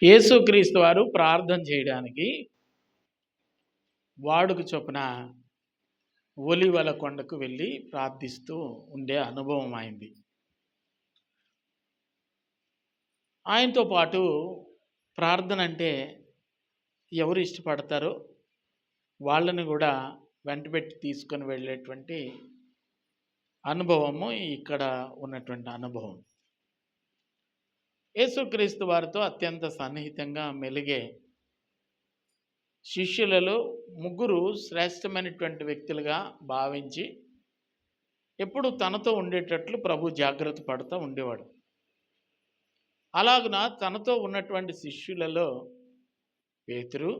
యేసుక్రీస్తు వారు ప్రార్థన చేయడానికి వాడుక చొప్పున ఒలీవల కొండకు వెళ్ళి ప్రార్థిస్తూ ఉండే అనుభవం అయింది. ఆయనతో పాటు ప్రార్థన అంటే ఎవరు ఇష్టపడతారో వాళ్ళని కూడా వెంటబెట్టి తీసుకొని వెళ్ళేటువంటి అనుభవము ఇక్కడ ఉన్నటువంటి అనుభవం. యేసుక్రీస్తు వారితో అత్యంత సన్నిహితంగా మెలిగే శిష్యులలో ముగ్గురు శ్రేష్టమైనటువంటి వ్యక్తులుగా భావించి ఎప్పుడు తనతో ఉండేటట్లు ప్రభు జాగ్రత్త పడుతూ ఉండేవాడు. అలాగున తనతో ఉన్నటువంటి శిష్యులలో పేతురు,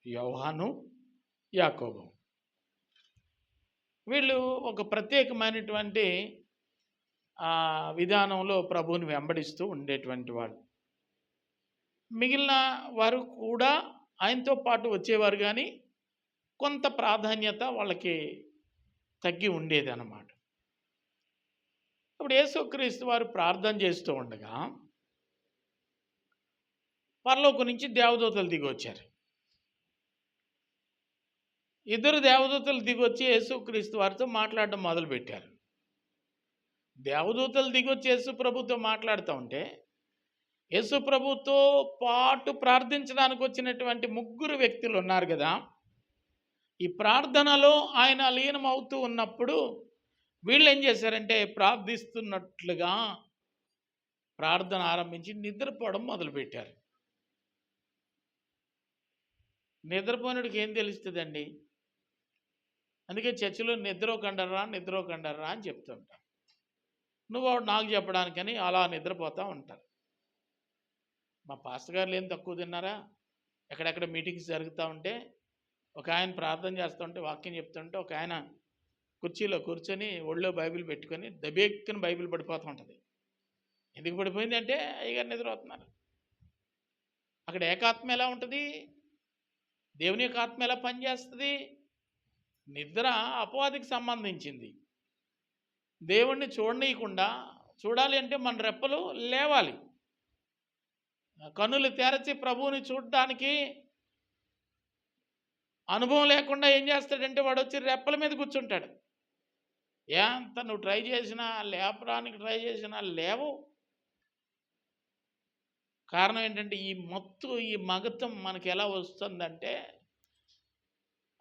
యోహాను, యాకోబు వీళ్ళు ఒక ప్రత్యేకమైనటువంటి విధానంలో ప్రభువుని వెంబడిస్తూ ఉండేటువంటి వాళ్ళు. మిగిలిన వారు కూడా ఆయనతో పాటు వచ్చేవారు, కానీ కొంత ప్రాధాన్యత వాళ్ళకి తగ్గి ఉండేది అన్నమాట. ఇప్పుడు యేసుక్రీస్తు వారు ప్రార్థన చేస్తూ ఉండగా పరలోకం నుంచి దేవదూతలు దిగి వచ్చారు. ఇద్దరు దేవదూతలు దిగొచ్చి యేసుక్రీస్తు వారితో మాట్లాడడం మొదలుపెట్టారు. దేవదూతలు దిగొచ్చి యేసు ప్రభుతో మాట్లాడుతూ ఉంటే యేసు ప్రభుతో పాటు ప్రార్థించడానికి వచ్చినటువంటి ముగ్గురు వ్యక్తులు ఉన్నారు కదా, ఈ ప్రార్థనలో ఆయన లీనమవుతూ ఉన్నప్పుడు వీళ్ళు ఏం చేశారంటే ప్రార్థిస్తున్నట్లుగా ప్రార్థన ఆరంభించి నిద్రపోవడం మొదలుపెట్టారు. నిద్రపోయినడికి ఏం తెలుస్తుందండి? అందుకే చర్చిలో నిద్రకండరా అని చెప్తుంటారు. నువ్వు నాకు చెప్పడానికని అలా నిద్రపోతూ ఉంటారు. మా పాస్టర్ గారు ఏం తక్కువ తిన్నారా? ఎక్కడెక్కడ మీటింగ్స్ జరుగుతూ ఉంటే ఒక ఆయన ప్రార్థన చేస్తూ ఉంటే వాక్యం చెప్తుంటే ఒక ఆయన కుర్చీలో కూర్చొని ఒళ్ళో బైబిల్ పెట్టుకొని దబేక్కుని బైబిల్ పడిపోతూ ఉంటుంది. ఎందుకు పడిపోయింది అంటే అయ్యగారు నిద్రపోతున్నారు. అక్కడ ఏకాత్మ ఎలా ఉంటుంది? దేవుని యొక్క ఆత్మ ఎలా పనిచేస్తుంది? నిద్ర అపవాదికి సంబంధించింది. దేవుణ్ణి చూడనీయకుండా చూడాలి అంటే మన రెప్పలు లేవాలి. కన్నులు తెరచి ప్రభువుని చూడడానికి అనుభవం లేకుండా ఏం చేస్తాడంటే వాడు వచ్చి రెప్పల మీద కూర్చుంటాడు. ఎంత నువ్వు ట్రై చేసినా లేపడానికి ట్రై చేసినా లేవు. కారణం ఏంటంటే ఈ మత్తు, ఈ మగతం మనకి ఎలా వస్తుందంటే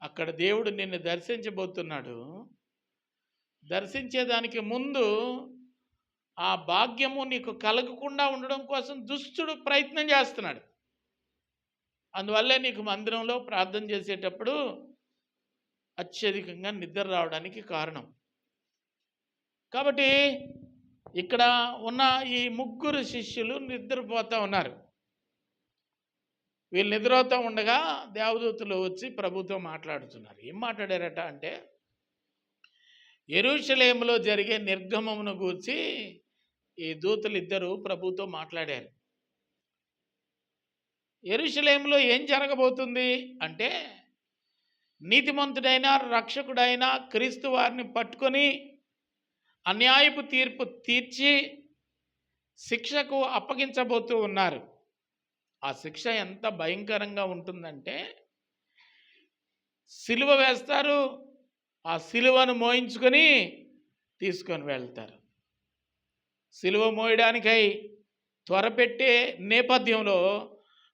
అక్కడ దేవుడు నిన్ను దర్శించబోతున్నాడు. దర్శించేదానికి ముందు ఆ భాగ్యము నీకు కలగకుండా ఉండడం కోసం దుష్టుడు ప్రయత్నం చేస్తున్నాడు. అందువల్లే నీకు మందిరంలో ప్రార్థన చేసేటప్పుడు అత్యధికంగా నిద్ర రావడానికి కారణం. కాబట్టి ఇక్కడ ఉన్న ఈ ముగ్గురు శిష్యులు నిద్రపోతూ ఉన్నారు. వీళ్ళు నిద్రపోతూ ఉండగా దేవదూతలు వచ్చి ప్రభుతో మాట్లాడుతున్నారు. ఏం మాట్లాడారట అంటే యెరూషలేములో జరిగే నిర్గమమును గూర్చి ఈ దూతలు ఇద్దరు ప్రభుతో మాట్లాడారు. యెరూషలేములో ఏం జరగబోతుంది అంటే నీతిమంతుడైన రక్షకుడైన క్రీస్తు వారిని పట్టుకొని అన్యాయపు తీర్పు తీర్చి శిక్షకు అప్పగించబోతూ ఉన్నారు. ఆ శిక్ష ఎంత భయంకరంగా ఉంటుందంటే సిలువ వేస్తారు, ఆ సిలువను మోయించుకొని తీసుకొని వెళ్తారు. సిలువ మోయడానికై త్వరపెట్టే నేపథ్యంలో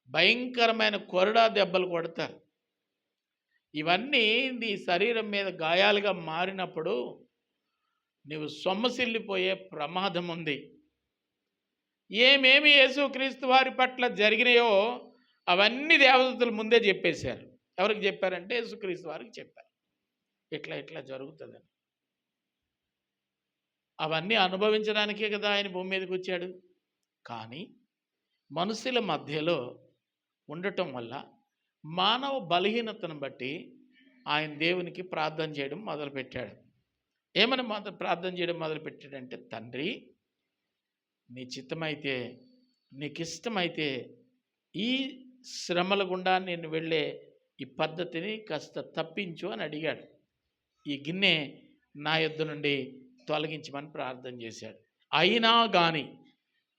భయంకరమైన కొరడా దెబ్బలు కొడతారు. ఇవన్నీ నీ శరీరం మీద గాయాలుగా మారినప్పుడు నీవు సొమ్మసిల్లిపోయే ప్రమాదం ఉంది. ఏమేమి యేసుక్రీస్తు వారి పట్ల జరిగినాయో అవన్నీ దేవదూతలు ముందే చెప్పేశారు. ఎవరికి చెప్పారంటే యేసుక్రీస్తు వారికి చెప్పారు. ఇట్లా జరుగుతుందని. అవన్నీ అనుభవించడానికే కదా ఆయన భూమి మీదకి వచ్చాడు. కానీ మనుషుల మధ్యలో ఉండటం వల్ల మానవ బలహీనతను బట్టి ఆయన దేవునికి ప్రార్థన చేయడం మొదలుపెట్టాడు. ఏమని ప్రార్థన చేయడం మొదలుపెట్టాడంటే, తండ్రి నీ చిత్తమైతే, నీకు ఇష్టమైతే ఈ శ్రమల గుండా నేను వెళ్ళే ఈ పద్ధతిని కాస్త తప్పించు అని అడిగాడు. ఈ గిన్నె నా యొద్ద నుండి తొలగించమని ప్రార్థన చేశాడు. అయినా కానీ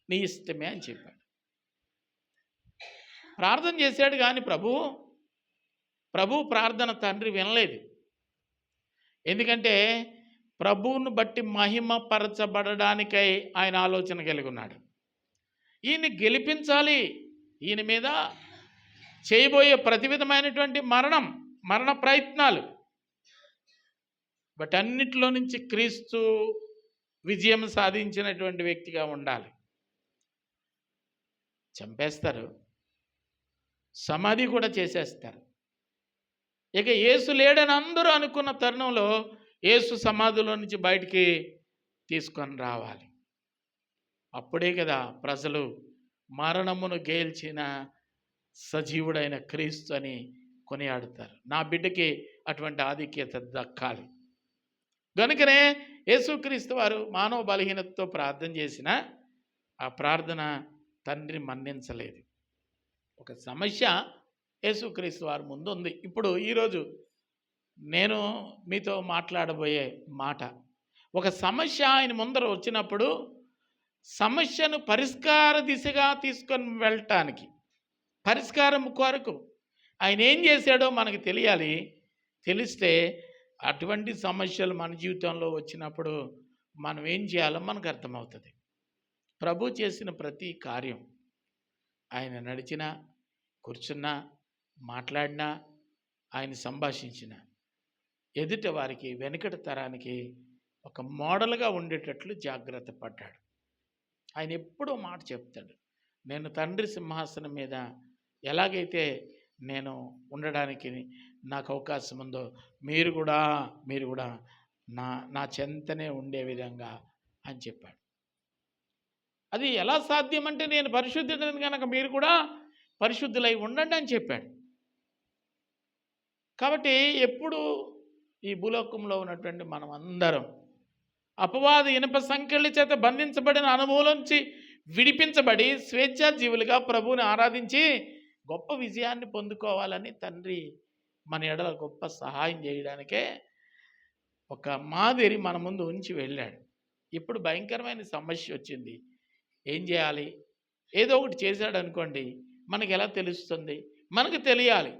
నీ ఇష్టమే అని చెప్పాడు. ప్రార్థన చేశాడు కానీ ప్రభు ప్రార్థన తండ్రి వినలేదు. ఎందుకంటే ప్రభువును బట్టి మహిమపరచబడడానికై ఆయన ఆలోచన కలిగి ఉన్నాడు. ఈయన్ని గెలిపించాలి, ఈయన మీద చేయబోయే ప్రతి విధమైనటువంటి మరణ ప్రయత్నాలు, బట్ అన్నిటిలో నుంచి క్రీస్తు విజయం సాధించినటువంటి వ్యక్తిగా ఉండాలి. చంపేస్తారు, సమాధి కూడా చేసేస్తారు. ఇక యేసు లేడని అందరూ అనుకున్న తరుణంలో యేసు సమాధిలో నుంచి బయటికి తీసుకొని రావాలి. అప్పుడే కదా ప్రజలు మరణమును గేల్చిన సజీవుడైన క్రీస్తు అని కొనియాడుతారు. నా బిడ్డకి అటువంటి ఆధిక్యత దక్కాలి. కనుకనే యేసుక్రీస్తు వారు మానవ బలహీనతతో ప్రార్థన చేసిన ఆ ప్రార్థన తండ్రి మన్నించలేదు. ఒక సమస్య యేసుక్రీస్తు వారి ముందు ఉంది. ఇప్పుడు ఈరోజు నేను మీతో మాట్లాడబోయే మాట, ఒక సమస్య ఆయన ముందర వచ్చినప్పుడు సమస్యను పరిష్కార దిశగా తీసుకొని వెళ్ళటానికి, పరిష్కారం కొరకు ఆయన ఏం చేశాడో మనకు తెలియాలి. తెలిస్తే అటువంటి సమస్యలు మన జీవితంలో వచ్చినప్పుడు మనం ఏం చేయాలో మనకు అర్థమవుతుంది. ప్రభు చేసిన ప్రతి కార్యం, ఆయన నడిచినా, కూర్చున్నా, మాట్లాడినా, ఆయన సంభాషించిన ఎదుట వారికి, వెనుకటి తరానికి ఒక మోడల్గా ఉండేటట్లు జాగ్రత్త పడ్డాడు. ఆయన ఎప్పుడూ మాట చెప్తాడు, నేను తండ్రి సింహాసనం మీద ఎలాగైతే నేను ఉండడానికి నాకు అవకాశం ఉందో మీరు కూడా నా చెంతనే ఉండే విధంగా అని చెప్పాడు. అది ఎలా సాధ్యమంటే నేను పరిశుద్ధుడని కనుక మీరు కూడా పరిశుద్ధులై ఉండండి అని చెప్పాడు. కాబట్టి ఎప్పుడు ఈ భూలోకంలో ఉన్నటువంటి మనం అందరం అపవాది ఇనుప సంకెళ్ళ చేత బంధించబడిన అనుభవంలోంచి విడిపించబడి స్వేచ్ఛా జీవులుగా ప్రభువుని ఆరాధించి గొప్ప విజయాన్ని పొందుకోవాలని తండ్రి మన ఎడల గొప్ప సహాయం చేయడానికే ఒక మాదిరి మన ముందు ఉంచి వెళ్ళాడు. ఇప్పుడు భయంకరమైన సమస్య వచ్చింది, ఏం చేయాలి? ఏదో ఒకటి చేశాడు అనుకోండి, మనకి ఎలా తెలుస్తుంది? మనకు తెలియాలి.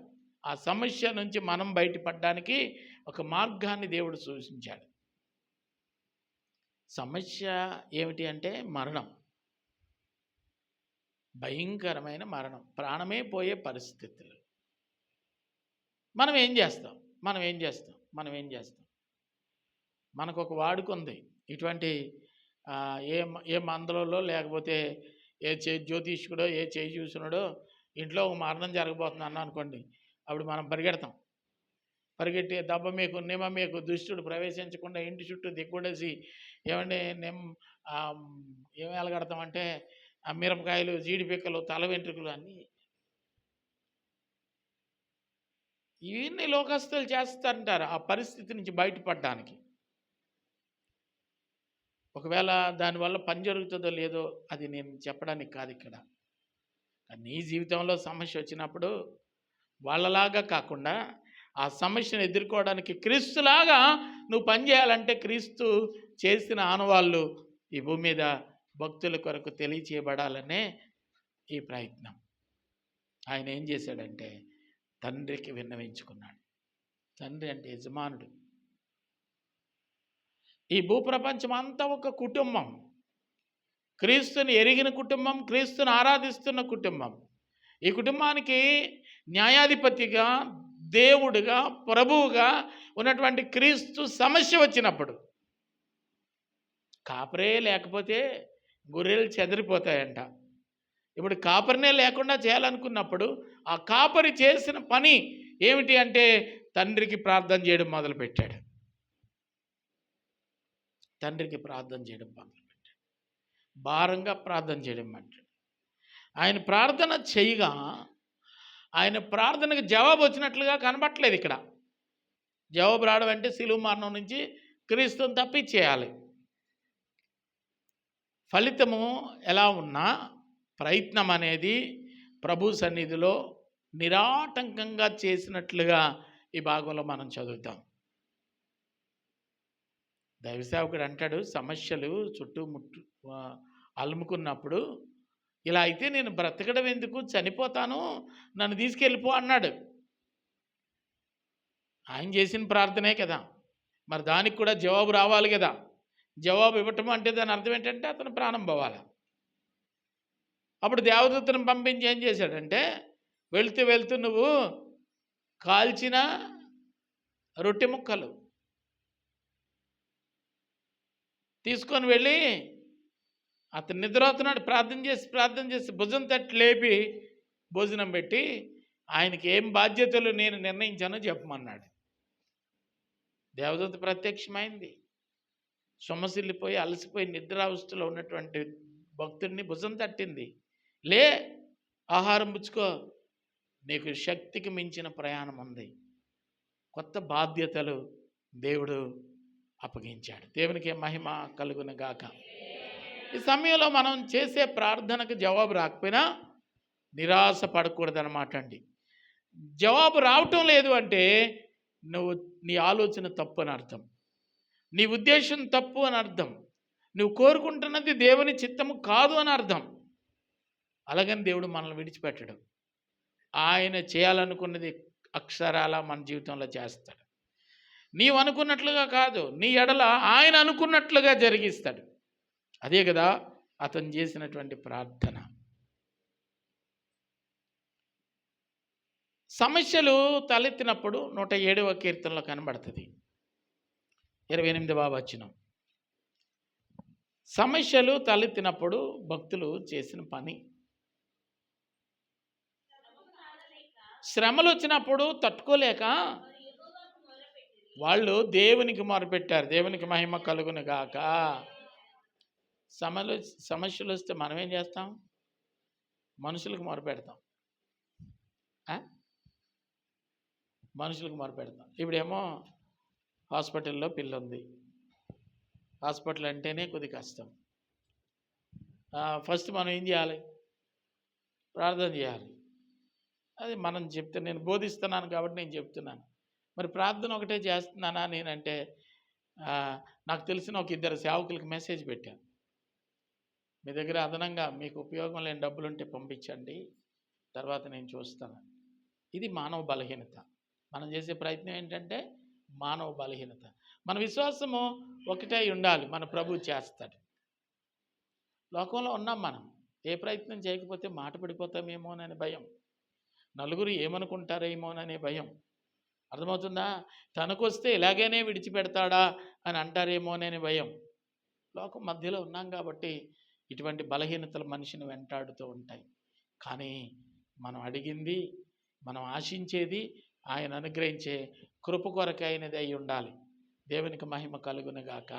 ఆ సమస్య నుంచి మనం బయటపడడానికి ఒక మార్గాన్ని దేవుడు సూచించాడు. సమస్య ఏమిటి అంటే మరణం, భయంకరమైన మరణం, ప్రాణమే పోయే పరిస్థితులు. మనం ఏం చేస్తాం? మనకు ఒక వాడుక ఉంది. ఇటువంటి ఏ మందులలో లేకపోతే ఏ జ్యోతిష్కుడో ఏ చేయి చూసినాడో ఇంట్లో ఒక మరణం జరగబోతుంది అన్న అనుకోండి, అప్పుడు మనం పరిగెట్టి దెబ్బ మీకు నిమ మీకు దుష్టుడు ప్రవేశించకుండా ఇంటి చుట్టూ దిక్కుడేసి ఏమంటే ఏం ఎలగడతామంటే ఆ మిరపకాయలు, జీడిపిక్కలు, తల వెంట్రుకలు అన్నీ ఇవన్నీ లోకస్తులు చేస్తారంటారు ఆ పరిస్థితి నుంచి బయటపడడానికి. ఒకవేళ దానివల్ల పని జరుగుతుందో లేదో అది నేను చెప్పడానికి కాదు ఇక్కడ. నీ జీవితంలో సమస్య వచ్చినప్పుడు వాళ్ళలాగా కాకుండా ఆ సమస్యను ఎదుర్కోవడానికి క్రీస్తులాగా నువ్వు పనిచేయాలంటే క్రీస్తు చేసిన ఆనవాళ్ళు ఈ భూమి మీద భక్తుల కొరకు తెలియచేయబడాలనే ఈ ప్రయత్నం. ఆయన ఏం చేశాడంటే తండ్రికి విన్నవించుకున్నాడు. తండ్రి అంటే యజమానుడు. ఈ భూప్రపంచం అంతా ఒక కుటుంబం, క్రీస్తుని ఎరిగిన కుటుంబం, క్రీస్తుని ఆరాధిస్తున్న కుటుంబం. ఈ కుటుంబానికి న్యాయాధిపతిగా, దేవుడుగా, ప్రభువుగా ఉన్నటువంటి క్రీస్తు సమస్య వచ్చినప్పుడు కాపరే లేకపోతే గొర్రెలు చెదిరిపోతాయంట. ఇప్పుడు కాపరినే లేకుండా చేయాలనుకున్నప్పుడు ఆ కాపరి చేసిన పని ఏమిటి అంటే తండ్రికి ప్రార్థన చేయడం మొదలుపెట్టాడు. భారంగా ప్రార్థన చేయడం అంటే ఆయన ప్రార్థన చేయగా ఆయన ప్రార్థనకు జవాబు వచ్చినట్లుగా కనబట్టలేదు. ఇక్కడ జవాబు రావడం అంటే శిలువ మరణం నుంచి క్రీస్తుని తప్పించేయాలి. ఫలితము ఎలా ఉన్నా ప్రయత్నం అనేది ప్రభు సన్నిధిలో నిరాటంకంగా చేసినట్లుగా ఈ భాగంలో మనం చదువుతాం. దైవసేవకుడు అంటాడు, సమస్యలు చుట్టుముట్టు అలుముకున్నప్పుడు ఇలా అయితే నేను బ్రతకడం ఎందుకు, చనిపోతాను, నన్ను తీసుకెళ్ళిపో అన్నాడు. ఆయన చేసిన ప్రార్థనే కదా, మరి దానికి కూడా జవాబు రావాలి కదా. జవాబు ఇవ్వటం అంటే దాని అర్థం ఏంటంటే అతను ప్రాణం పోవాలి. అప్పుడు దేవదూతను పంపించి ఏం చేశాడంటే, వెళ్తూ వెళ్తూ నువ్వు కాల్చిన రొట్టె ముక్కలు తీసుకొని వెళ్ళి, అతను నిద్రపోతున్నాడు, ప్రార్థన చేసి భుజం తట్టి లేపి భోజనం పెట్టి ఆయనకి ఏం బాధ్యతలు నేను నిర్ణయించానో చెప్పమన్నాడు. దేవదూత ప్రత్యక్షమైంది. సొమ్మసిల్లిపోయి అలసిపోయి నిద్రావస్థలో ఉన్నటువంటి భక్తుడిని భుజం తట్టింది. లే, ఆహారం పుచ్చుకో, నీకు శక్తికి మించిన ప్రయాణం ఉంది. కొత్త బాధ్యతలు దేవుడు అప్పగించాడు. దేవునికి మహిమ కలుగును గాక. ఈ సమయంలో మనం చేసే ప్రార్థనకు జవాబు రాకపోయినా నిరాశ పడకూడదన్నమాట అండి. జవాబు రావటం లేదు అంటే నీ ఆలోచన తప్పు అని అర్థం, నీ ఉద్దేశం తప్పు అని అర్థం, నువ్వు కోరుకుంటున్నది దేవుని చిత్తము కాదు అని అర్థం. అలాగని దేవుడు మనల్ని విడిచిపెట్టడు. ఆయన చేయాలనుకున్నది అక్షరాల మన జీవితంలో చేస్తాడు. నీవు అనుకున్నట్లుగా కాదు, నీ ఎడల ఆయన అనుకున్నట్లుగా జరిగిస్తాడు. అదే కదా అతను చేసినటువంటి ప్రార్థన. సమస్యలు తలెత్తినప్పుడు 107వ కీర్తనలో కనబడుతుంది, 28వ వచనం. సమస్యలు తలెత్తినప్పుడు భక్తులు చేసిన పని, శ్రమలు వచ్చినప్పుడు తట్టుకోలేక వాళ్ళు దేవునికి మొరపెట్టారు. దేవునికి మహిమ కలుగును గాక. సమస్యలు వస్తే మనం ఏం చేస్తాం? మనుషులకు మొరపెడతాం, మనుషులకు మొరపెడతాం. ఇప్పుడేమో హాస్పిటల్లో పిల్ల ఉంది. హాస్పిటల్ అంటేనే కొద్ది కష్టం. ఫస్ట్ మనం ఏం చేయాలి? ప్రార్థన చేయాలి. అది మనం చెప్తే, నేను బోధిస్తున్నాను కాబట్టి నేను చెప్తున్నాను. మరి ప్రార్థన ఒకటే చేస్తున్నానా నేనంటే, నాకు తెలిసిన ఒక 2 సేవకులకి మెసేజ్ పెట్టాను, మీ దగ్గర అదనంగా మీకు ఉపయోగం లేని డబ్బులుంటే పంపించండి, తర్వాత నేను చూస్తాను. ఇది మానవ బలహీనత. మనం చేసే ప్రయత్నం ఏంటంటే మానవ బలహీనత. మన విశ్వాసము ఒకటే ఉండాలి, మన ప్రభువు చేస్తాడు. లోకంలో ఉన్నాం మనం, ఏ ప్రయత్నం చేయకపోతే మాట పడిపోతామేమోనని భయం, నలుగురు ఏమనుకుంటారేమోననే భయం. అర్థమవుతుందా? తనకొస్తే ఇలాగైనా విడిచిపెడతాడా అని అంటారేమోనని భయం. లోకం మధ్యలో ఉన్నాం కాబట్టి ఇటువంటి బలహీనతలు మనిషిని వెంటాడుతూ ఉంటాయి. కానీ మనం అడిగింది, మనం ఆశించేది ఆయన అనుగ్రహించే కృప కొరకైనది అయి ఉండాలి. దేవునికి మహిమ కలుగును గాక.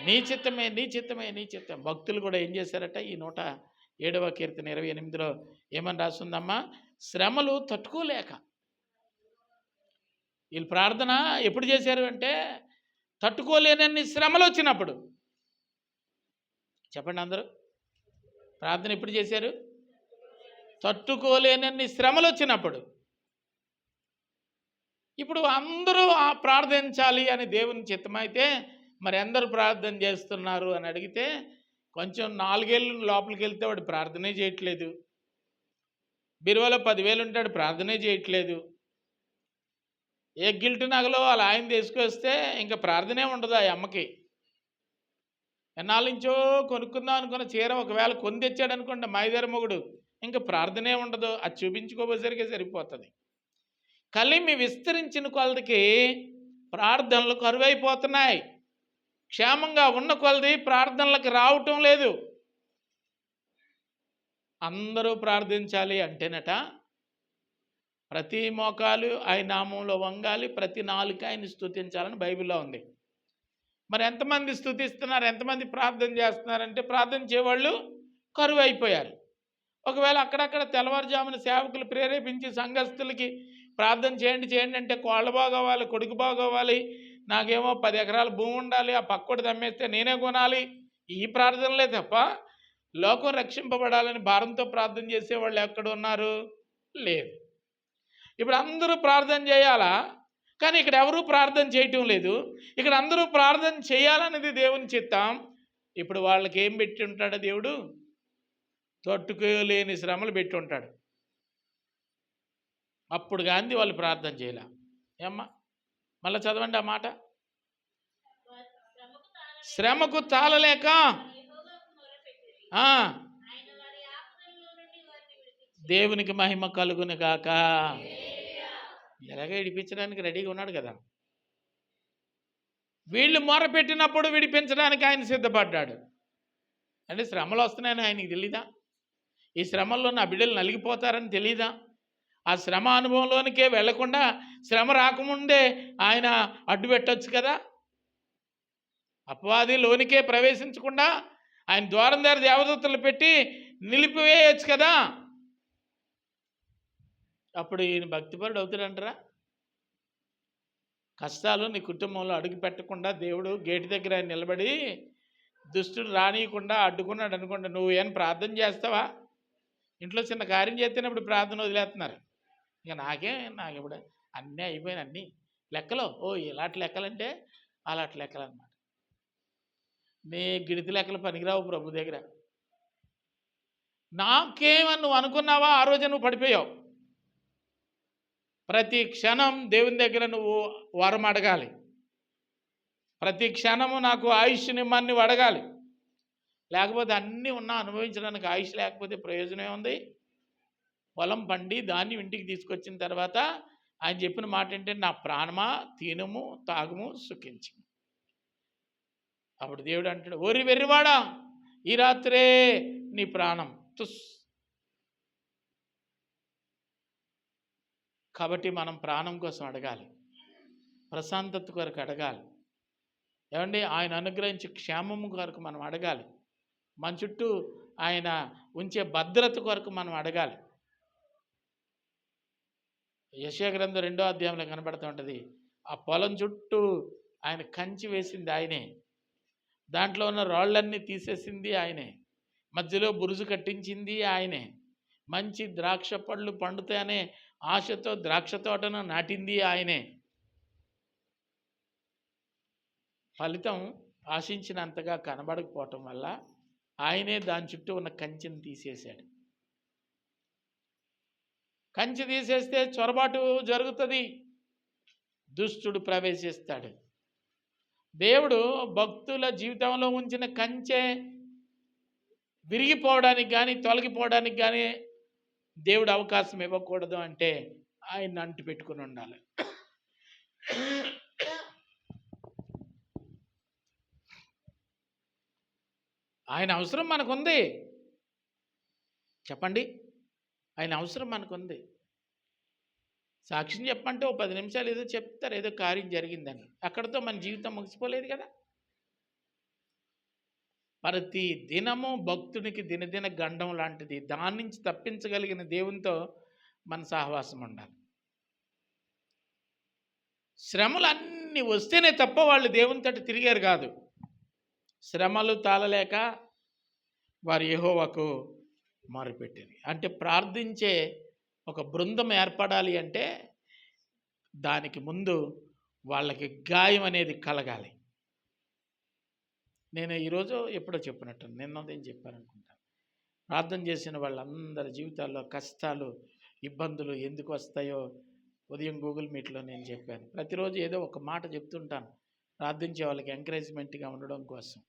నీ చిత్తమే, నీ చిత్తమే, నీ చిత్తం. భక్తులు కూడా ఏం చేశారట? ఈ 107వ కీర్తన 28లో ఏమని రాస్తుందమ్మా? శ్రమలు తట్టుకోలేక. వీళ్ళు ప్రార్థన ఎప్పుడు చేశారు అంటే తట్టుకోలేనన్ని శ్రమలు వచ్చినప్పుడు. చెప్పండి అందరూ, ప్రార్థన ఎప్పుడు చేశారు? తట్టుకోలేనన్ని శ్రమలు వచ్చినప్పుడు. ఇప్పుడు అందరూ ప్రార్థించాలి అని దేవుని చిత్తమైతే మరి అందరూ ప్రార్థన చేస్తున్నారు అని అడిగితే, కొంచెం 4 ఏళ్ళు లోపలికి వెళ్తే వాడు ప్రార్థనే చేయట్లేదు, బీరువాలో 10,000 ఉంటాడు ప్రార్థనే చేయట్లేదు, ఏ గిల్ట్ నగలో అలా ఆయన తీసుకొస్తే ఇంకా ప్రార్థనే ఉండదు ఆ అమ్మకి. ఎన్నాళ్ళ నుంచో కొనుక్కుందాం అనుకున్న చీర ఒకవేళ కొని తెచ్చాడు అనుకోండి మైదారు మొగుడు, ఇంకా ప్రార్థనే ఉండదు, అది చూపించుకోబోసరికే సరిపోతుంది. కలిమి విస్తరించిన కొలదికి ప్రార్థనలు కరువైపోతున్నాయి. క్షేమంగా ఉన్న కొలది ప్రార్థనలకు రావటం లేదు. అందరూ ప్రార్థించాలి అంటేనట ప్రతి మోకాలు ఆయన నామంలో వంగాలి, ప్రతి నాలుక ఆయన స్తుతించాలని బైబిల్లో ఉంది. మరి ఎంతమంది స్తుతిస్తున్నారు, ఎంతమంది ప్రార్థన చేస్తున్నారంటే ప్రార్థన చేయవాళ్ళు కరువు అయిపోయారు. ఒకవేళ అక్కడక్కడ తెల్లవారుజామున సేవకులు ప్రేరేపించి సంఘస్థులకి ప్రార్థన చేయండి అంటే కోళ్ళ బాగోవాలి, కొడుకు బాగోవాలి, నాకేమో 10 ఎకరాల భూమి ఉండాలి, ఆ పక్కోటి దమ్మేస్తే నేనే కొనాలి, ఈ ప్రార్థనలే తప్ప లోకం రక్షింపబడాలని భారంతో ప్రార్థన చేసేవాళ్ళు ఎక్కడ ఉన్నారు? లేదు. ఇప్పుడు అందరూ ప్రార్థన చేయాలా? కానీ ఇక్కడ ఎవరూ ప్రార్థన చేయటం లేదు. ఇక్కడ అందరూ ప్రార్థన చేయాలనేది దేవుని చిత్తం. ఇప్పుడు వాళ్ళకి ఏం పెట్టి ఉంటాడు దేవుడు? తట్టుకోలేని శ్రమలు పెట్టి ఉంటాడు. అప్పుడు గాంధీ వాళ్ళు ప్రార్థన చేయలే. ఏమ్మా మళ్ళీ చదవండి ఆ మాట. శ్రమకు తాళలేక దేవునికి మహిమ కలుగును కాక. ఎలాగ విడిపించడానికి రెడీగా ఉన్నాడు కదా. వీళ్ళు మొరపెట్టినప్పుడు విడిపించడానికి ఆయన సిద్ధపడ్డాడు. అంటే శ్రమలు వస్తున్నాయని ఆయనకి తెలీదా? ఈ శ్రమల్లో నా బిడ్డలు నలిగిపోతారని తెలీదా? ఆ శ్రమ అనుభవంలోనికే వెళ్లకుండా శ్రమ రాకముందే ఆయన అడ్డు పెట్టచ్చు కదా. అపవాది లోనికే ప్రవేశించకుండా ఆయన ద్వారం దగ్గర దేవదూతలు పెట్టి నిలిపివేయచ్చు కదా. అప్పుడు ఈయన భక్తిపరుడు అవుతాడంటారా? కష్టాలు నీ కుటుంబంలో అడుగు పెట్టకుండా దేవుడు గేటు దగ్గర ఆయన నిలబడి దుష్టుడు రానియకుండా అడ్డుకున్నాడు అనుకోండి, నువ్వు ఏం ప్రార్థన చేస్తావా? ఇంట్లో చిన్న కార్యం చేస్తున్నప్పుడు ప్రార్థన వదిలేస్తున్నారు. ఇక నాకెప్పుడు అన్నీ అయిపోయిన అన్నీ లెక్కలు. ఇలాంటి లెక్కలంటే అలాంటి లెక్కలు అన్నమాట. నీ గిడితి లెక్కలు పనికిరావు ప్రభు దగ్గర. నాకేమని నువ్వు అనుకున్నావా ఆ రోజే నువ్వు పడిపోయావు. ప్రతి క్షణం దేవుని దగ్గర నువ్వు వరం అడగాలి. ప్రతి క్షణము నాకు ఆయుష్ నిమ్మని నువ్వు అడగాలి. లేకపోతే అన్నీ ఉన్నా అనుభవించడానికి ఆయుష్ లేకపోతే ప్రయోజనం ఉంది. పొలం పండి ధాన్యం ఇంటికి తీసుకొచ్చిన తర్వాత ఆయన చెప్పిన మాట ఏంటంటే, నా ప్రాణమా తినుము తాగుము సుఖించు. అప్పుడు దేవుడు అంటాడు, ఓరి వెర్రివాడా, ఈ రాత్రే నీ ప్రాణం తుస్. కాబట్టి మనం ప్రాణం కోసం అడగాలి, ప్రశాంతత కొరకు అడగాలి. ఏమండి, ఆయన అనుగ్రహించి క్షేమము కొరకు మనం అడగాలి. మన చుట్టూ ఆయన ఉంచే భద్రత కొరకు మనం అడగాలి. యెషయా గ్రంథం 2వ అధ్యాయంలో కనబడుతూ ఉంటుంది. ఆ పొలం చుట్టూ ఆయన కంచి వేసింది ఆయనే, దాంట్లో ఉన్న రాళ్ళన్నీ తీసేసింది ఆయనే, మధ్యలో బురుజు కట్టించింది ఆయనే, మంచి ద్రాక్ష పళ్ళు పండుతాయనే ఆశతో ద్రాక్ష తోటను నాటింది ఆయనే. ఫలితం ఆశించినంతగా కనబడకపోవటం వల్ల ఆయనే దాని చుట్టూ ఉన్న కంచెని తీసేశాడు. కంచె తీసేస్తే చొరబాటు జరుగుతుంది, దుష్టుడు ప్రవేశిస్తాడు. దేవుడు భక్తుల జీవితంలో ఉంచిన కంచె విరిగిపోవడానికి కానీ తొలగిపోవడానికి కానీ దేవుడు అవకాశం ఇవ్వకూడదు. అంటే ఆయన అంటు పెట్టుకుని ఉండాలి. ఆయన అవసరం మనకుంది. చెప్పండి, ఆయన అవసరం మనకుంది. సాక్ష్యం చెప్పంటే 10 నిమిషాలు ఏదో చెప్తారు, ఏదో కార్యం జరిగిందని. అక్కడితో మన జీవితం ముగిసిపోలేదు కదా. ప్రతి దినము భక్తునికి దినదిన గండం లాంటిది. దాని నుంచి తప్పించగలిగిన దేవునితో మన సహవాసం ఉండాలి. శ్రమలు అన్నీ వస్తేనే తప్ప వాళ్ళు దేవునితో తిరిగారు కాదు. శ్రమలు తాళలేక వారు యెహోవాకు మొరపెట్టారు. అంటే ప్రార్థించే ఒక బృందం ఏర్పడాలి అంటే దానికి ముందు వాళ్ళకి గాయం అనేది కలగాలి. నేను ఈరోజు ఎప్పుడో చెప్పినట్టు నిన్నదేం చెప్పారనుకుంటాను. ప్రార్థన చేసిన వాళ్ళందరి జీవితాల్లో కష్టాలు ఇబ్బందులు ఎందుకు వస్తాయో ఉదయం గూగుల్ మీట్లో నేను చెప్పాను. ప్రతిరోజు ఏదో ఒక మాట చెప్తుంటాను ప్రార్థించే వాళ్ళకి ఎంకరేజ్మెంట్గా ఉండడం కోసం.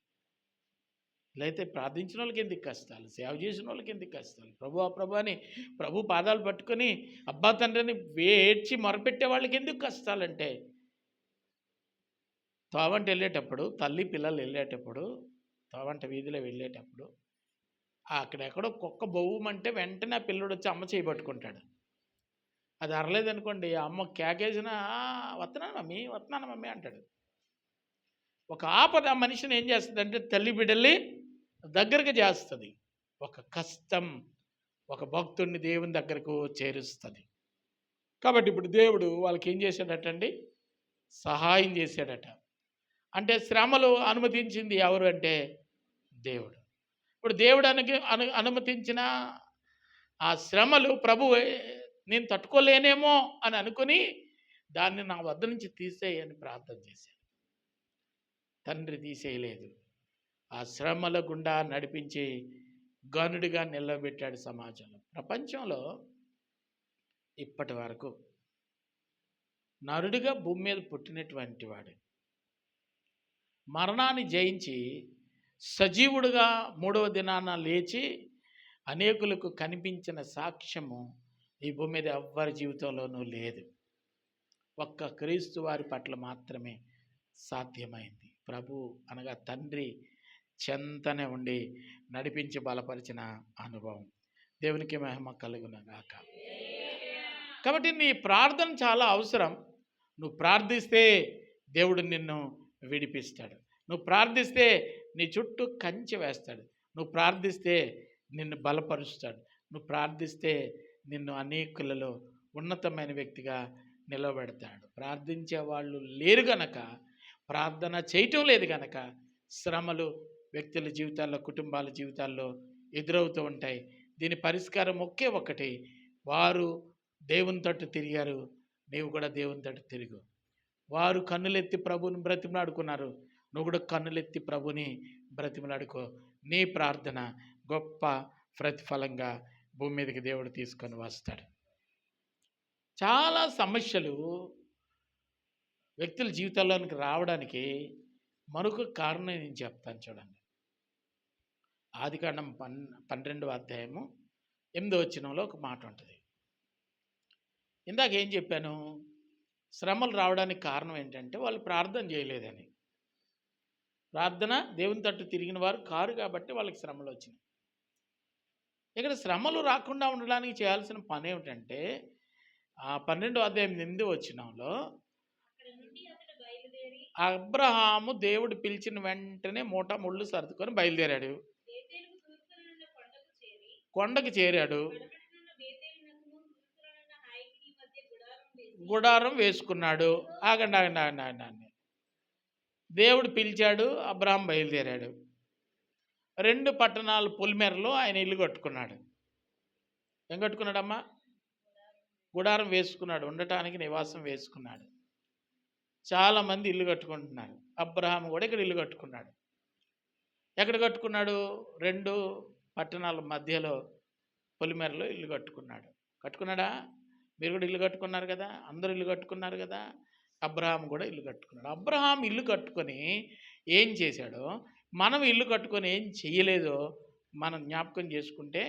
లేకపోతే ప్రార్థించిన వాళ్ళకి ఎందుకు కష్టాలు, సేవ చేసిన వాళ్ళకి ఎందుకు కష్టాలు, ప్రభు అని ప్రభు పాదాలు పట్టుకొని అబ్బా తండ్రిని ఏడ్చి మొరపెట్టే వాళ్ళకి ఎందుకు కష్టాలంటే, తోవంట వెళ్ళేటప్పుడు తల్లి పిల్లలు వెళ్ళేటప్పుడు తోవంట వీధిలో వెళ్ళేటప్పుడు అక్కడెక్కడో కుక్క బొవ్వమంటే వెంటనే ఆ పిల్లడు వచ్చి అమ్మ చేయబట్టుకుంటాడు. అది అరలేదనుకోండి, అమ్మ కేకేసిన వస్తున్నాను మమ్మీ అంటాడు. ఒక ఆపద ఆ మనిషిని ఏం చేస్తుంది అంటే తల్లి బిడ్డల్ని దగ్గరకు చేస్తుంది. ఒక కష్టం ఒక భక్తుడిని దేవుని దగ్గరకు చేరుస్తుంది. కాబట్టి ఇప్పుడు దేవుడు వాళ్ళకి ఏం చేశాడటండి, సహాయం చేశాడట. అంటే శ్రమలు అనుమతించింది ఎవరు అంటే దేవుడు. ఇప్పుడు దేవుడు అనుమతించిన ఆ శ్రమలు ప్రభు నేను తట్టుకోలేనేమో అని అనుకుని దాన్ని నా వద్ద నుంచి తీసేయని ప్రార్థన చేశాను. తండ్రి తీసేయలేదు. ఆ శ్రమల గుండా నడిపించి గనుడిగా నిలబెట్టాడు సమాజంలో. ప్రపంచంలో ఇప్పటి వరకు నరుడిగా భూమి మీద పుట్టినటువంటి వాడు మరణాన్ని జయించి సజీవుడుగా మూడవ దినాన లేచి అనేకులకు కనిపించిన సాక్ష్యము ఈ భూమి మీద ఎవ్వరి జీవితంలోనూ లేదు. ఒక్క క్రీస్తు వారి పట్ల మాత్రమే సాధ్యమైంది. ప్రభు అనగా తండ్రి చెంతనే ఉండి నడిపించి బలపరిచిన అనుభవం. దేవునికి మహిమ కలుగునగాక. కాబట్టి నీ ప్రార్థన చాలా అవసరం. నువ్వు ప్రార్థిస్తే దేవుడు నిన్ను విడిపిస్తాడు. నువ్వు ప్రార్థిస్తే నీ చుట్టూ కంచె వేస్తాడు. నువ్వు ప్రార్థిస్తే నిన్ను బలపరుస్తాడు. నువ్వు ప్రార్థిస్తే నిన్ను అనేకులలో ఉన్నతమైన వ్యక్తిగా నిలబెడతాడు. ప్రార్థించే వాళ్ళు లేరు గనక, ప్రార్థన చేయటం లేదు గనక శ్రమలు వ్యక్తుల జీవితాల్లో, కుటుంబాల జీవితాల్లో ఎదురవుతూ ఉంటాయి. దీని పరిష్కారం ఒకే ఒకటి, వారు దేవుని తట్టు తిరిగారు, నీవు కూడా దేవుని తట్టు తిరుగు. వారు కన్నులెత్తి ప్రభుని బ్రతిమలాడుకున్నారు, నువ్వు కూడా కన్నులెత్తి ప్రభుని బ్రతిమలాడుకో. నీ ప్రార్థన గొప్ప ప్రతిఫలంగా భూమి మీదకి దేవుడు తీసుకొని వస్తాడు. చాలా సమస్యలు వ్యక్తుల జీవితాల్లోనికి రావడానికి మరొక కారణం నేను చెప్తాను చూడండి. ఆదికాండం 12వ అధ్యాయము 8వ వచనంలో ఒక మాట ఉంటుంది. ఇందాక ఏం చెప్పాను? శ్రమలు రావడానికి కారణం ఏంటంటే వాళ్ళు ప్రార్థన చేయలేదని. ప్రార్థన దేవుని తట్టు తిరిగిన వారు కారు కాబట్టి వాళ్ళకి శ్రమలు వచ్చినాయి. ఇక్కడ శ్రమలు రాకుండా ఉండడానికి చేయాల్సిన పని ఏమిటంటే, ఆ 12వ అధ్యాయం 8వ వచనంలో అబ్రహాము దేవుడు పిలిచిన వెంటనే మూట ముళ్ళు సర్దుకొని బయలుదేరాడు. కొండకు చేరాడు, గుడారం వేసుకున్నాడు. ఆగండి. దేవుడు పిలిచాడు, అబ్రహాం బయలుదేరాడు. 2 పట్టణాల పొలిమేరలో ఆయన ఇల్లు కట్టుకున్నాడు. ఏం కట్టుకున్నాడమ్మా? గుడారం వేసుకున్నాడు, ఉండటానికి నివాసం వేసుకున్నాడు. చాలామంది ఇల్లు కట్టుకుంటున్నారు. అబ్రహాం కూడా ఇక్కడ ఇల్లు కట్టుకున్నాడు. ఎక్కడ కట్టుకున్నాడు? 2 పట్టణాల మధ్యలో పొలిమేరలో ఇల్లు కట్టుకున్నాడు. కట్టుకున్నాడా? మీరు కూడా ఇల్లు కట్టుకున్నారు కదా, అందరూ ఇల్లు కట్టుకున్నారు కదా. అబ్రహాం కూడా ఇల్లు కట్టుకున్నాడు. అబ్రహాం ఇల్లు కట్టుకొని ఏం చేశాడో, మనం ఇల్లు కట్టుకొని ఏం చెయ్యలేదో మనం జ్ఞాపకం చేసుకుంటే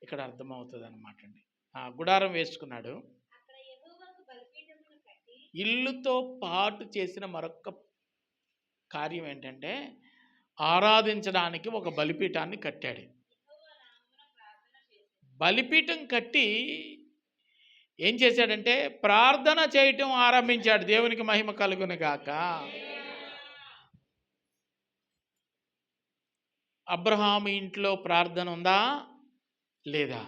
ఇక్కడ అర్థమవుతుంది అన్నమాట అండి. గుడారం వేసుకున్నాడు. ఇల్లుతో పాటు చేసిన మరొక కార్యం ఏంటంటే, ఆరాధించడానికి ఒక బలిపీఠాన్ని కట్టాడు. బలిపీఠం కట్టి ఏం చేశాడంటే ప్రార్థన చేయటం ఆరంభించాడు. దేవునికి మహిమ కలుగును గాక. అబ్రహాము ఇంట్లో ప్రార్థన ఉందా లేదా?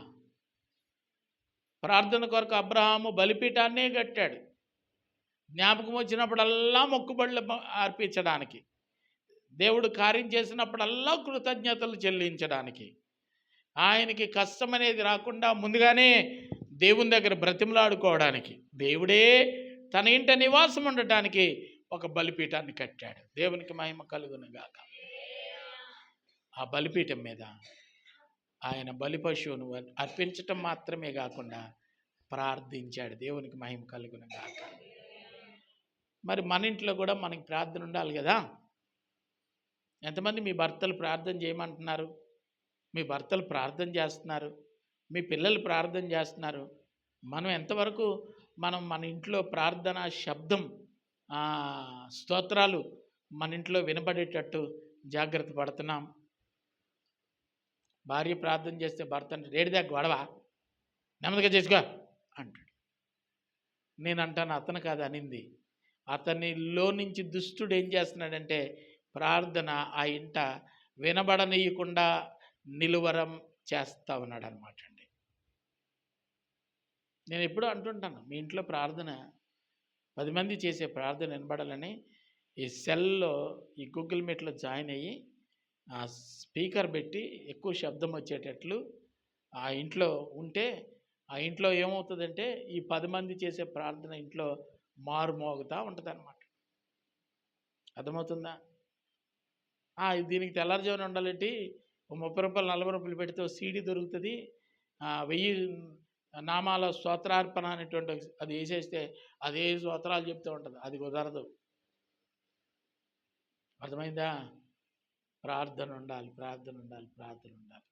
ప్రార్థన కొరకు అబ్రహాము బలిపీఠాన్నే కట్టాడు. జ్ఞాపకం వచ్చినప్పుడల్లా మొక్కుబడులు అర్పించడానికి, దేవుడు కార్యం చేసినప్పుడల్లా కృతజ్ఞతలు చెల్లించడానికి, ఆయనకి కష్టం అనేది రాకుండా ముందుగానే దేవుని దగ్గర బ్రతిమలాడుకోవడానికి, దేవుడే తన ఇంట నివాసం ఉండటానికి ఒక బలిపీఠాన్ని కట్టాడు. దేవునికి మహిమ కలుగును గాక. ఆ బలిపీఠం మీద ఆయన బలి పశువును అర్పించటం మాత్రమే కాకుండా ప్రార్థించాడు. దేవునికి మహిమ కలుగును గాక. మరి మన ఇంట్లో కూడా మనకి ప్రార్థన ఉండాలి కదా. ఎంతమంది మీ భర్తలు ప్రార్థన చేయమంటున్నారు? మీ భర్తలు ప్రార్థన చేస్తున్నారు, మీ పిల్లలు ప్రార్థన చేస్తున్నారు. మనం ఎంతవరకు మన ఇంట్లో ప్రార్థన శబ్దం, స్తోత్రాలు మన ఇంట్లో వినపడేటట్టు జాగ్రత్త పడుతున్నాం? భార్య ప్రార్థన చేస్తే భర్త అంటే రేడిదాకా గొడవ, నెమ్మదిగా చేసుకో అంటాడు. నేను అంటాను, అతను కాదు అనింది, అతనిలో నుంచి దుష్టుడు ఏం చేస్తున్నాడంటే ప్రార్థన ఆ ఇంట వినబడనీయకుండా నిలువరం చేస్తూ ఉన్నాడు అనమాట అండి. నేను ఎప్పుడూ అంటుంటాను, మీ ఇంట్లో ప్రార్థన 10 మంది చేసే ప్రార్థన వినబడాలని ఈ సెల్లో, ఈ గూగుల్ మీట్లో జాయిన్ అయ్యి ఆ స్పీకర్ పెట్టి ఎక్కువ శబ్దం వచ్చేటట్లు ఆ ఇంట్లో ఉంటే, ఆ ఇంట్లో ఏమవుతుందంటే ఈ 10 మంది చేసే ప్రార్థన ఇంట్లో మారుమోగుతూ ఉంటుంది అన్నమాట. అర్థమవుతుందా? దీనికి తెల్లారుజామున ఉండాలంటే ఓ 30 రూపాయలు 40 రూపాయలు పెడితే ఓ సీడీ దొరుకుతుంది. 1000 నామాల స్తోత్రార్పణ అనేటువంటి అది వేసేస్తే అదే స్తోత్రాలు చెప్తూ ఉంటుంది. అది కుదరదు. అర్థమైందా? ప్రార్థన ఉండాలి, ప్రార్థన ఉండాలి, ప్రార్థన ఉండాలి.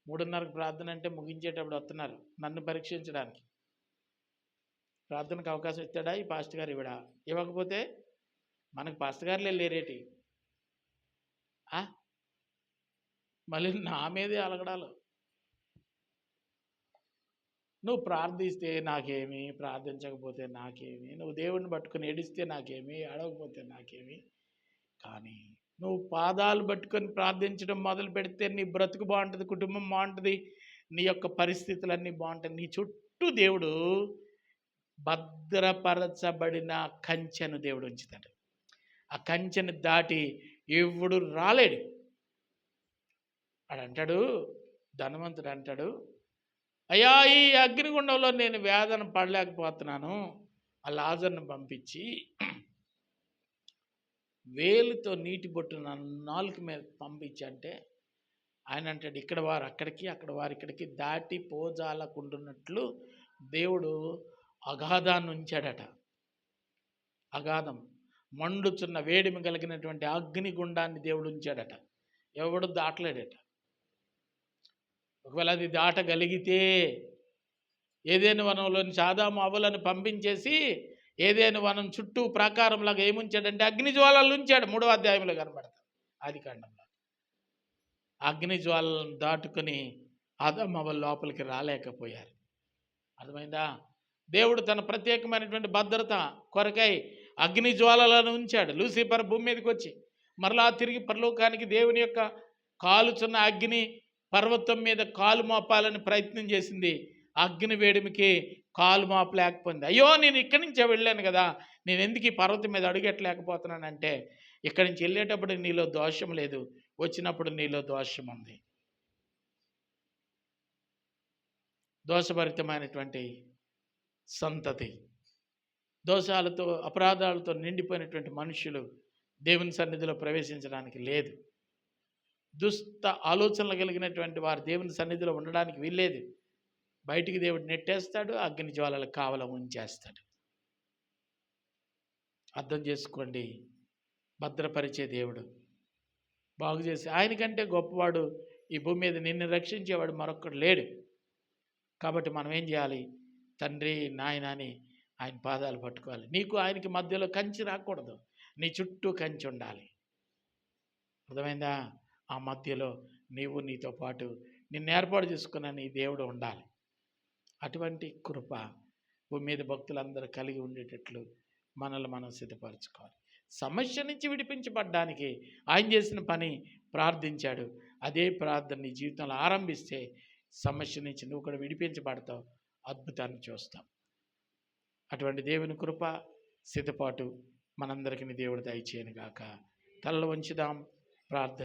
3:30కి ప్రార్థన అంటే ముగించేటప్పుడు వస్తున్నారు నన్ను పరీక్షించడానికి. ప్రార్థనకు అవకాశం ఇస్తాడా ఈ పాస్టర్ గారు? ఇవ్వకపోతే మనకు పాస్టర్ గారులే లేరేటి, మళ్ళీ నా మీదే అలగడాలు. నువ్వు ప్రార్థిస్తే నాకేమి, ప్రార్థించకపోతే నాకేమి, నువ్వు దేవుడిని పట్టుకొని ఏడిస్తే నాకేమి, అడగకపోతే నాకేమి. కానీ నువ్వు పాదాలు పట్టుకొని ప్రార్థించడం మొదలు పెడితే నీ బ్రతుకు బాగుంటుంది, కుటుంబం బాగుంటుంది, నీ యొక్క పరిస్థితులన్నీ బాగుంటాయి. నీ చుట్టూ దేవుడు భద్రపరచబడిన కంచెను దేవుడు ఉంచుతాడు. ఆ కంచెను దాటి ఎవడు రాలేడు. వాడు అంటాడు, ధనవంతుడు అంటాడు, అయ్యా ఈ అగ్నిగుండంలో నేను వేదన పడలేకపోతున్నాను, ఆ లాజర్ను పంపించి వేలుతో నీటి బొట్టున నాలుగు మీద పంపించంటే ఆయన అంటాడు, ఇక్కడ వారు అక్కడికి, అక్కడ వారు ఇక్కడికి దాటి పోజాలకుండున్నట్లు దేవుడు అగాధాన్ని ఉంచాడట. అగాధం మండుచున్న వేడిమి కలిగినటువంటి అగ్నిగుండాన్ని దేవుడు ఉంచాడట. ఎవడు దాటలేడట. ఒకవేళ అది దాటగలిగితే ఏదైనా వనంలోని ఆదాము అవ్వలను పంపించేసి ఏదైనా వనం చుట్టూ ప్రాకారంలాగా ఏముంచాడంటే అగ్నిజ్వాలలు ఉంచాడు. 3వ అధ్యాయంలో కనబడతాడు ఆదికాండంలో. అగ్నిజ్వాలను దాటుకుని ఆదాము అవ్వలు లోపలికి రాలేకపోయారు. అర్థమైందా? దేవుడు తన ప్రత్యేకమైనటువంటి భద్రత కొరకై అగ్నిజ్వాలలను ఉంచాడు. లూసిఫర్ భూమి మీదకి వచ్చి మరలా తిరిగి పరలోకానికి దేవుని యొక్క కాలుచున్న అగ్ని పర్వతం మీద కాలు మోపాలని ప్రయత్నం చేసింది. అగ్ని వేడిమికి కాలు మోపలేకపోయింది. అయ్యో నేను ఇక్కడి నుంచే వెళ్ళాను కదా, నేను ఎందుకు ఈ పర్వతం మీద అడుగెట్టలేకపోతున్నానంటే ఇక్కడి నుంచి వెళ్ళేటప్పుడు నీలో దోషం లేదు, వచ్చినప్పుడు నీలో దోషం ఉంది. దోషభరితమైనటువంటి సంతతి, దోషాలతో అపరాధాలతో నిండిపోయినటువంటి మనుషులు దేవుని సన్నిధిలో ప్రవేశించడానికి లేదు. దుష్ట ఆలోచనలు కలిగినటువంటి వారు దేవుని సన్నిధిలో ఉండడానికి వీల్లేదు. బయటికి దేవుడు నెట్టేస్తాడు, అగ్ని జ్వాలలకు కావల ఉంచేస్తాడు. అర్థం చేసుకోండి. భద్రపరిచే దేవుడు, బాగు చేసి ఆయనకంటే గొప్పవాడు ఈ భూమి మీద నిన్ను రక్షించేవాడు మరొక్కడు లేడు. కాబట్టి మనం ఏం చేయాలి? తండ్రి నాయన అని ఆయన పాదాలు పట్టుకోవాలి. నీకు ఆయనకి మధ్యలో కంచి రాకూడదు, నీ చుట్టూ కంచి ఉండాలి. అర్థమైందా? ఆ మధ్యలో నీవు నీతో పాటు నిన్ను ఏర్పాటు చేసుకున్న నీ దేవుడు ఉండాలి. అటువంటి కృప భూమి మీద భక్తులందరూ కలిగి ఉండేటట్లు మనల్ని మనం సిద్ధపరచుకోవాలి. సమస్య నుంచి విడిపించబడ్డానికి ఆయన చేసిన పని ప్రార్థించాడు. అదే ప్రార్థన నీ జీవితంలో ఆరంభిస్తే సమస్య నుంచి నువ్వు కూడా విడిపించబడతావు, అద్భుతాన్ని చూస్తావు. అటువంటి దేవుని కృప సిద్ధపాటు మనందరికీ దేవుడు దయచేయను గాక. తలలు వంచుదాం, ప్రార్థన.